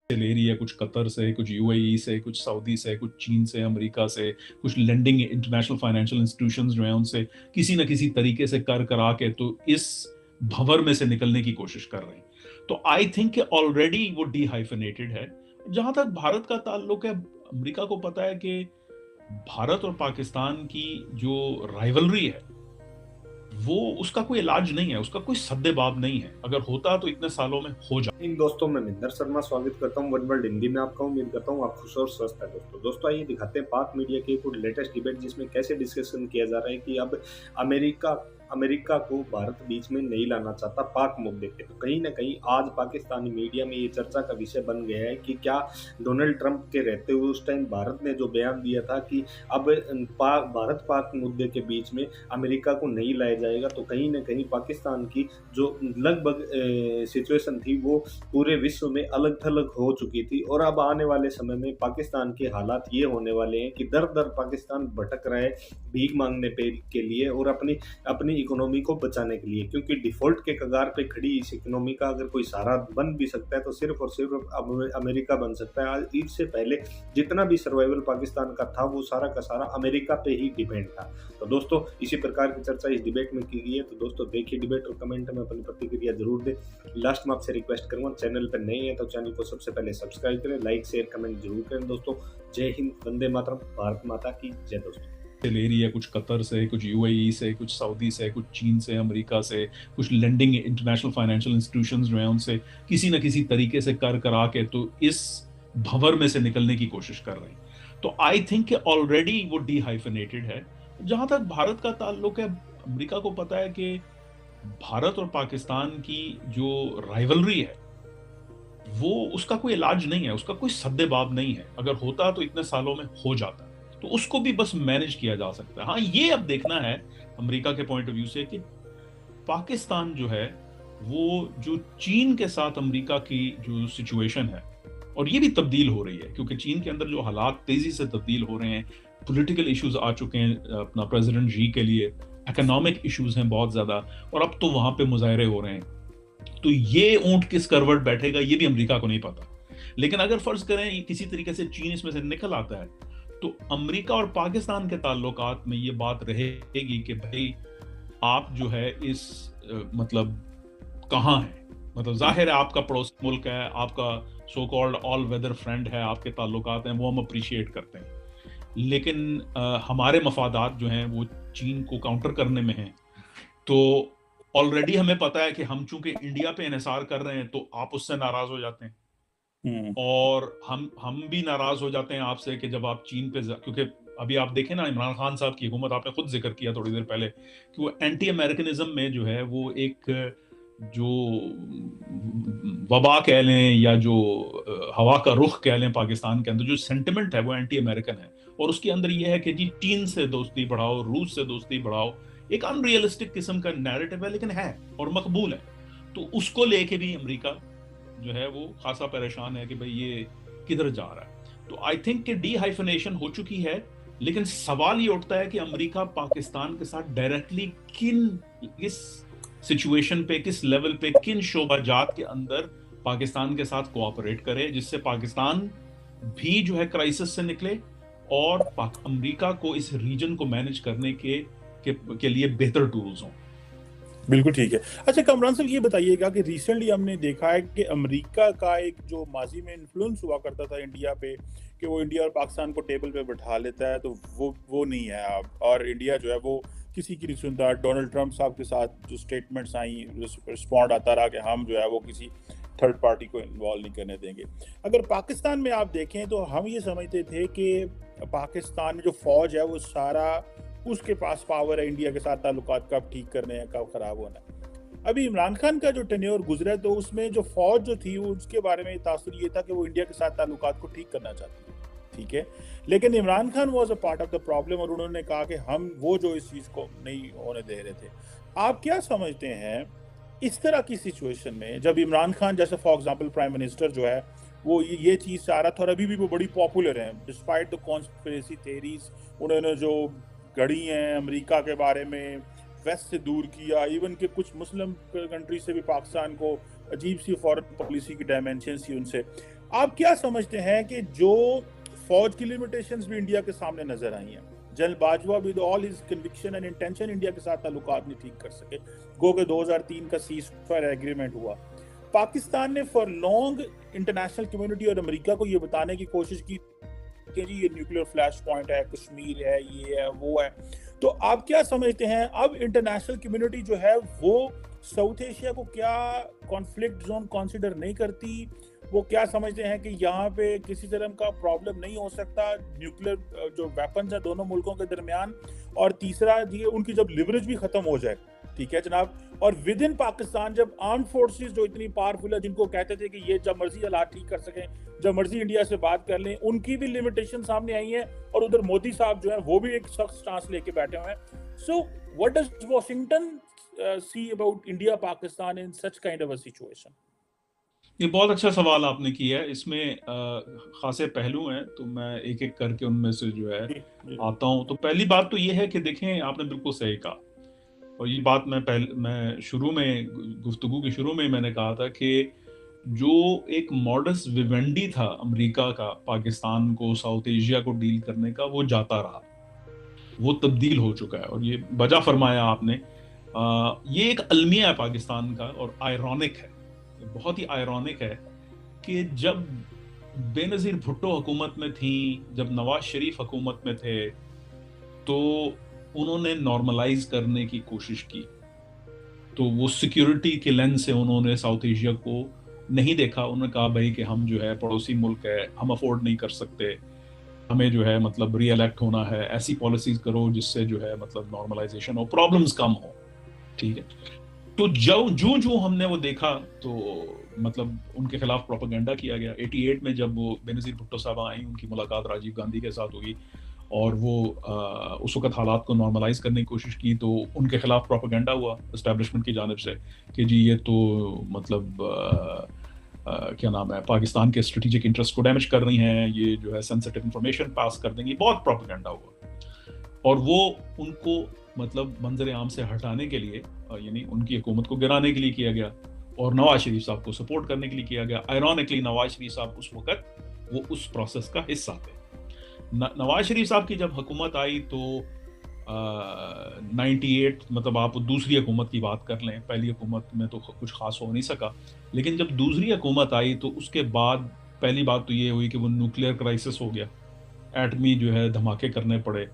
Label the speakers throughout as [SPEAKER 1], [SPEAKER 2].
[SPEAKER 1] से ले रही है, कुछ कतर से, कुछ यूएई से, कुछ सऊदी से, कुछ चीन से, अमेरिका से, कुछ लेंडिंग इंटरनेशनल फाइनेंशियल इंस्टीट्यूशंस जो हैं उनसे किसी न किसी तरीके से कर करा के तो इस भंवर में से निकलने की कोशिश कर रहे हैं। तो आई थिंक ऑलरेडी वो डिहाइफनेटेड है। जहां तक भारत का ताल्लुक है, अमेरिका को पता है कि भारत और पाकिस्तान की जो राइवलरी है वो उसका कोई इलाज नहीं है, उसका कोई सद्देबाब नहीं है। अगर होता तो इतने सालों में हो जाता।
[SPEAKER 2] इन दोस्तों, मैं मिंदर शर्मा स्वागत करता हूं वन वर्ल्ड हिंदी में आपका। उम्मीद करता हूं आप खुश और स्वस्थ हैं। दोस्तों आइए दिखाते हैं पाक मीडिया के कुछ लेटेस्ट डिबेट, जिसमें कैसे डिस्कशन किया जा रहा है कि अब अमेरिका को भारत बीच में नहीं लाना चाहता पाक मुद्दे पे। तो कहीं ना कहीं आज पाकिस्तानी मीडिया में ये चर्चा का विषय बन गया है कि क्या डोनाल्ड ट्रंप के रहते हुए उस टाइम भारत ने जो बयान दिया था कि अब भारत पाक मुद्दे के बीच में अमेरिका को नहीं लाया जाएगा, तो कहीं ना कहीं पाकिस्तान की जो लगभग सिचुएशन थी वो पूरे विश्व में अलग थलग हो चुकी थी। और अब आने वाले समय में पाकिस्तान के हालात ये होने वाले हैं कि दर दर पाकिस्तान भटक रहा है भीख मांगने के लिए और अपनी इकोनॉमी को बचाने के लिए, क्योंकि डिफॉल्ट के कगार पे खड़ी इस इकोनॉमी का अगर कोई सहारा बन भी सकता है तो सिर्फ और सिर्फ अमेरिका बन सकता है। आज ईद से पहले जितना भी सर्वाइवल पाकिस्तान का था वो सारा का सारा अमेरिका पे ही डिपेंड था। तो दोस्तों इसी प्रकार की चर्चा इस डिबेट में की गई है। तो दोस्तों देखिए डिबेट और कमेंट में अपनी प्रतिक्रिया जरूर दें। लास्ट में आपसे रिक्वेस्ट करूंगा, चैनल पर नए हैं तो चैनल को सबसे पहले सब्सक्राइब करें, लाइक शेयर कमेंट जरूर करें। दोस्तों जय हिंद, वंदे मातरम, भारत माता की जय। दोस्तों
[SPEAKER 1] ले रही है, कुछ कतर से, कुछ यूएई से, कुछ सऊदी से, कुछ चीन से, अमेरिका से, कुछ लेंडिंग इंटरनेशनल फाइनेंशियल इंस्टीट्यूशंस जो हैं उनसे किसी न किसी तरीके से कर करा के तो इस भंवर में से निकलने की कोशिश कर रहे हैं। तो आई थिंक ऑलरेडी वो डिहाइफनेटेड है। जहां तक भारत का ताल्लुक है, अमेरिका को पता है कि भारत और पाकिस्तान की जो राइवलरी है वो उसका कोई इलाज नहीं है, उसका कोई सद्देबाब नहीं है। अगर होता तो इतने सालों में हो जाता। तो उसको भी बस मैनेज किया जा सकता है। हाँ, ये अब देखना है अमेरिका के पॉइंट ऑफ व्यू से कि पाकिस्तान जो है वो जो चीन के साथ अमेरिका की जो सिचुएशन है, और ये भी तब्दील हो रही है क्योंकि चीन के अंदर जो हालात तेजी से तब्दील हो रहे हैं, पॉलिटिकल इश्यूज आ चुके हैं अपना प्रेसिडेंट जी के लिए, इकोनॉमिक इश्यूज हैं बहुत ज्यादा, और अब तो वहां पे मुजाहरे हो रहे हैं। तो ये ऊंट किस करवट बैठेगा ये भी अमेरिका को नहीं पता। लेकिन अगर फर्ज करें किसी तरीके से चीन इसमें से निकल आता है तो अमेरिका और पाकिस्तान के ताल्लुकात में ये बात रहेगी कि भाई आप जो है इस मतलब कहाँ है, मतलब जाहिर है आपका पड़ोसी मुल्क है, आपका so called all weather friend है, आपके ताल्लुकात हैं वो हम अप्रिशिएट करते हैं, लेकिन हमारे मफादात जो हैं वो चीन को काउंटर करने में हैं। तो ऑलरेडी हमें पता है कि हम चूंकि इंडिया पे इन्हिसार कर रहे हैं तो आप उससे नाराज हो जाते हैं, और हम भी नाराज हो जाते हैं आपसे कि जब आप चीन पे, क्योंकि अभी आप देखें ना इमरान खान साहब की हुकूमत, आपने खुद जिक्र किया थोड़ी देर पहले कि वो एंटी अमेरिकनिज्म में जो है वो एक जो वबा कह लें या जो हवा का रुख कह लें, पाकिस्तान के अंदर जो सेंटिमेंट है वो एंटी अमेरिकन है, और उसके अंदर ये है कि जी चीन से दोस्ती बढ़ाओ, रूस से दोस्ती बढ़ाओ। एक अनरियलिस्टिक किस्म का नैरेटिव है लेकिन है और मकबूल है। तो उसको लेके भी अमेरिका जो है वो खासा परेशान है कि भाई ये किधर जा रहा है। तो आई थिंक कि डिहाइफनेशन हो चुकी है, लेकिन सवाल ये उठता है कि अमेरिका पाकिस्तान के साथ डायरेक्टली किस सिचुएशन पे, किस लेवल पे, किन शोबाजात के अंदर पाकिस्तान के साथ कोऑपरेट करे जिससे पाकिस्तान भी जो है क्राइसिस से निकले और अमेरिका को इस रीजन को मैनेज करने के लिए बेहतर टूल्स हों।
[SPEAKER 3] बिल्कुल ठीक है। अच्छा कमरान साहब, ये बताइएगा कि रिसेंटली हमने देखा है कि अमेरिका का एक जो माजी में इन्फ्लुएंस हुआ करता था इंडिया पे कि वो इंडिया और पाकिस्तान को टेबल पे बैठा लेता है, तो वो नहीं है अब, और इंडिया जो है वो किसी की नहीं सुनता। डोनाल्ड ट्रंप साहब के साथ जो स्टेटमेंट्स आई, रिस्पॉन्ड आता रहा कि हम जो है वो किसी थर्ड पार्टी को इन्वॉल्व नहीं करने देंगे। अगर पाकिस्तान में आप देखें तो हम ये समझते थे कि पाकिस्तान में जो फौज है वो सारा उसके पास पावर है इंडिया के साथ ताल्लुकात कब ठीक करने हैं, कब खराब होना है। अभी इमरान खान का जो टेन्योर गुजरा है तो उसमें जो फौज जो थी उसके बारे में तासुर ये था कि वो इंडिया के साथ ताल्लुकात को ठीक करना चाहती है, ठीक है, लेकिन Imran Khan was a part of the problem और उन्होंने कहा कि हम वो जो इस चीज को नहीं होने दे रहे थे। आप क्या समझते हैं इस तरह की सिचुएशन में जब इमरान खान जैसे फॉर एग्जाम्पल प्राइम मिनिस्टर जो है वो ये चीज चाह रहा था और अभी भी वो बड़ी पॉपुलर है डिस्पाइट द कॉन्स्पिरेसी थ्योरीज, उन्होंने जो गढ़ी हैं अमेरिका के बारे में, वेस्ट से दूर किया, इवन कि कुछ मुस्लिम कंट्री से भी पाकिस्तान को अजीब सी फॉरेन पॉलिसी की डायमेंशन थी उनसे। आप क्या समझते हैं कि जो फौज की लिमिटेशंस भी इंडिया के सामने नजर आई हैं, general Bajwa with all his conviction and intention India के साथ ताल्लुकात नहीं ठीक कर सके, गो के 2003 का सीज फायर एग्रीमेंट हुआ, पाकिस्तान ने फॉर लॉन्ग इंटरनेशनल कम्युनिटी और अमेरिका को ये बताने की कोशिश की कि जी ये न्यूक्लियर फ्लैश पॉइंट है, कश्मीर है, ये है, वो है। तो आप क्या समझते हैं अब इंटरनेशनल कम्युनिटी जो है वो साउथ एशिया को क्या कॉन्फ्लिक्ट जोन कंसीडर नहीं करती? वो क्या समझते हैं कि यहाँ पे किसी तरह का प्रॉब्लम नहीं हो सकता न्यूक्लियर जो वेपन्स है दोनों मुल्कों के दरमियान? और तीसरा ये उनकी जब लिवरेज भी खत्म हो जाए, ठीक है जनाब, और विद इन पाकिस्तान जब आर्म फोर्सेस जो इतनी पावरफुल है, जिनको कहते थे कि ये जब मर्जी हालात ठीक कर सकें, जब मर्जी इंडिया से बात कर लें, उनकी भी लिमिटेशन सामने आई है, और उधर मोदी साहब जो है वो भी एक सख्त स्टांस लेके बैठे हुए हैं। So what does Washington see about India Pakistan in such kind of a situation?
[SPEAKER 1] ये बहुत अच्छा सवाल आपने किया है। इसमें खासे पहलू हैं, तो मैं एक एक करके उनमें से जो है आता हूँ। तो पहली बात तो ये है कि देखें, आपने बिल्कुल सही कहा, और ये बात मैं शुरू में गुफ्तगू के शुरू में मैंने कहा था कि जो एक मॉडस विवेंडी था अमेरिका का पाकिस्तान को, साउथ एशिया को डील करने का, वो जाता रहा, वो तब्दील हो चुका है। और ये बजा फरमाया आपने, ये एक अलमिया है पाकिस्तान का, और आयरॉनिक है, बहुत ही आयरॉनिक है कि जब बेनज़ीर भुट्टो हुकूमत में थी, जब नवाज शरीफ हुकूमत में थे, तो उन्होंने नॉर्मलाइज करने की कोशिश की। तो वो सिक्योरिटी के लेंस से उन्होंने साउथ एशिया को नहीं देखा। उन्होंने कहा भाई कि हम जो है पड़ोसी मुल्क है, हम अफोर्ड नहीं कर सकते, हमें जो है मतलब री इलेक्ट होना है, ऐसी पॉलिसीज करो जिससे जो है मतलब नॉर्मलाइजेशन हो, प्रॉब्लम्स कम हो, ठीक है। तो जो हमने वो देखा, तो मतलब उनके खिलाफ प्रोपेगेंडा किया गया। 88 में जब वो बेनज़ीर भुट्टो साहब आई, उनकी मुलाकात राजीव गांधी के साथ हुई, और वो उस वक्त हालात को नॉर्मलाइज करने की कोशिश की, तो उनके खिलाफ प्रोपेगेंडा हुआ एस्टेब्लिशमेंट की जानिब से कि जी ये तो मतलब क्या नाम है, पाकिस्तान के स्ट्रेटेजिक इंटरेस्ट को डैमेज कर रही हैं, ये जो है सेंसिटिव इंफॉर्मेशन पास कर देंगी। बहुत प्रोपेगेंडा हुआ, और वो उनको मतलब मंजर आम से हटाने के लिए, यानी उनकी हुकूमत को गिराने के लिए किया गया, और नवाज शरीफ साहब को सपोर्ट करने के लिए किया गया। आयरॉनिकली नवाज शरीफ साहब उस वक्त वो उस प्रोसेस का हिस्सा थे। नवाज शरीफ साहब की जब हुकूमत आई तो 98, मतलब आप दूसरी हुकूमत की बात कर लें, पहली हुकूमत में तो कुछ खास हो नहीं सका, लेकिन जब दूसरी हुकूमत आई तो उसके बाद पहली बात तो ये हुई कि वो न्यूक्लियर क्राइसिस हो गया, एटमी जो है धमाके करने पड़े।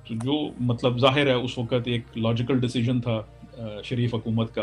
[SPEAKER 1] तो जो मतलब जाहिर है उस वक्त एक लॉजिकल डिसीजन था शरीफ हुकूमत का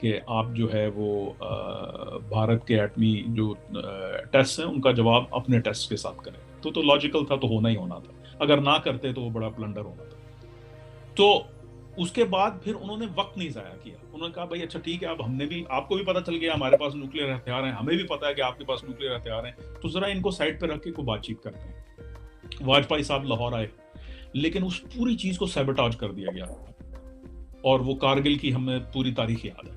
[SPEAKER 1] कि आप जो है वो भारत के एटमी जो टेस्ट हैं उनका जवाब अपने टेस्ट के साथ करें। तो लॉजिकल था, तो होना ही होना था, अगर ना करते तो वो बड़ा ब्लंडर होना था। तो उसके बाद फिर उन्होंने वक्त नहीं ज़ाया किया, उन्होंने कहा भाई अच्छा ठीक है, अब हमने भी, आपको भी पता चल गया हमारे पास न्यूक्लियर हथियार हैं, हमें भी पता है कि आपके पास न्यूक्लियर हथियार हैं, तो ज़रा इनको साइड पर रख के कोई बातचीत करते हैं। वाजपेयी साहब लाहौर आए, लेकिन उस पूरी चीज़ को सैबोटाज कर दिया गया, और वो कारगिल की हमें पूरी तारीख याद है।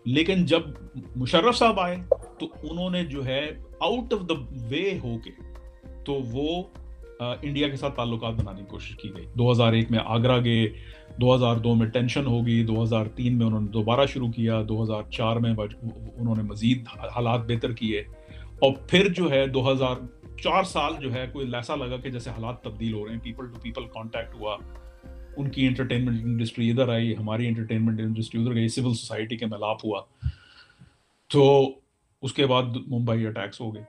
[SPEAKER 1] लेकिन जब मुशर्रफ साहब आए तो उन्होंने जो है आउट ऑफ द वे होके, तो वो इंडिया के साथ ताल्लुकात बनाने की कोशिश की गई। 2001 में आगरा गए, 2002 में टेंशन हो गई, 2003 में उन्होंने दोबारा शुरू किया, 2004 में उन्होंने मजीद हालात बेहतर किए, और फिर जो है 2004 साल जो है कोई ऐसा लगा कि जैसे हालात तब्दील हो रहे हैं, पीपल टू पीपल कांटेक्ट हुआ, उनकी एंटरटेनमेंट इंडस्ट्री इधर आई, हमारी एंटरटेनमेंट इंडस्ट्री उधर गई, सिविल सोसाइटी के मिलाप हुआ। तो उसके बाद मुंबई अटैक्स हो गए,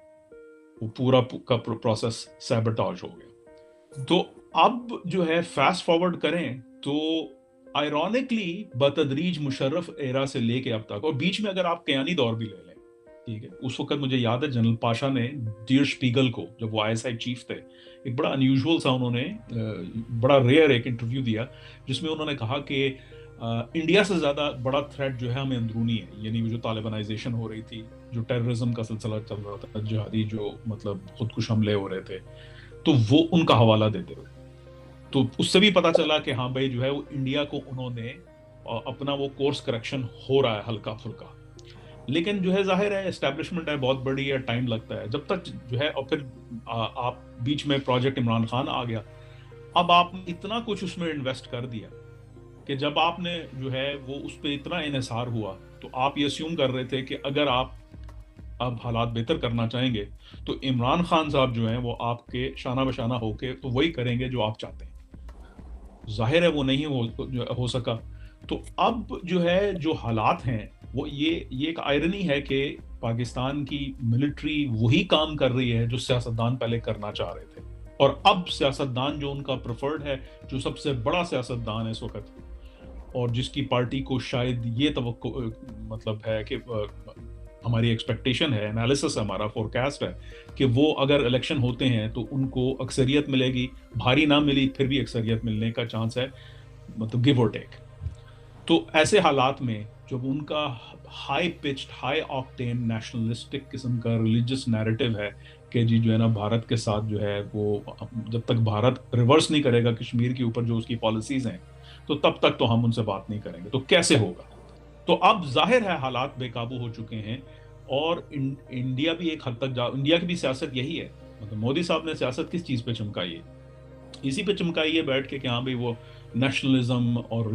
[SPEAKER 1] वो पूरा का प्रोसेस सैबोटाज हो गया। तो अब जो है फास्ट फॉरवर्ड करें तो आयरॉनिकली बतदरीज मुशर्रफ एरा से लेके अब तक, और बीच में अगर आप कयानी दौर भी ले लें, ठीक है, उस वक्त मुझे याद है जनरल पाशा ने डियर स्पीगल को, जब वो ISI चीफ थे, एक बड़ा अनयूजुअल सा उन्होंने बड़ा रेयर एक इंटरव्यू दिया, जिसमें उन्होंने कहा कि इंडिया से ज़्यादा बड़ा थ्रेट जो है हमें अंदरूनी है, यानी वो जो तालिबानाइजेशन हो रही थी, जो टेररिज्म का सिलसिला चल रहा था, जिहादी जो मतलब खुदकुश हमले हो रहे थे, तो वो उनका हवाला देते हुए, तो उससे भी पता चला कि हाँ भाई जो है वो इंडिया को उन्होंने अपना वो कोर्स करेक्शन हो रहा है हल्का फुल्का। लेकिन जो है जाहिर है एस्टेब्लिशमेंट है, बहुत बड़ी है, टाइम लगता है जब तक जो है, और फिर आप बीच में प्रोजेक्ट इमरान खान आ गया, अब आपने इतना कुछ उसमें इन्वेस्ट कर दिया कि जब आपने जो है वो उस पर इतना इन्हिसार हुआ, तो आप ये अस्यूम कर रहे थे कि अगर आप اب حالات بہتر کرنا چاہیں گے تو عمران خان صاحب جو ہیں وہ آپ کے شانہ بشانہ ہو کے تو وہی کریں گے جو آپ چاہتے ہیں. ظاہر ہے وہ نہیں ہو سکا. تو اب جو ہے جو حالات ہیں وہ یہ ایک آئرنی ہے کہ پاکستان کی ملٹری وہی کام کر رہی ہے جو سیاستدان پہلے کرنا چاہ رہے تھے, اور اب سیاستدان جو ان کا پریفرڈ ہے, جو سب سے بڑا سیاستدان ہے اس وقت, اور جس کی پارٹی کو شاید یہ توقع مطلب ہے کہ ہماری ایکسپیکٹیشن ہے, انالیسس ہے ہمارا, فورکاسٹ ہے کہ وہ اگر الیکشن ہوتے ہیں تو ان کو اکثریت ملے گی, بھاری نہ ملی پھر بھی اکثریت ملنے کا چانس ہے, مطلب گیو اور ٹیک. تو ایسے حالات میں جب ان کا ہائی پچڈ ہائی آکٹین نیشنلسٹک قسم کا ریلیجس نیریٹو ہے کہ جی جو ہے نا بھارت کے ساتھ جو ہے وہ جب تک بھارت ریورس نہیں کرے گا کشمیر کے اوپر جو اس کی پالیسیز ہیں تو تب تک تو ہم ان سے بات نہیں کریں گے, تو کیسے ہوگا. تو اب ظاہر ہے حالات بے قابو ہو چکے ہیں, اور انڈیا بھی ایک حد تک انڈیا کی بھی سیاست یہی ہے. مطلب مودی صاحب نے سیاست کس چیز پہ چمکائی ہے, اسی پہ چمکائی ہے بیٹھ کے کہ ہاں بھائی وہ نیشنلزم اور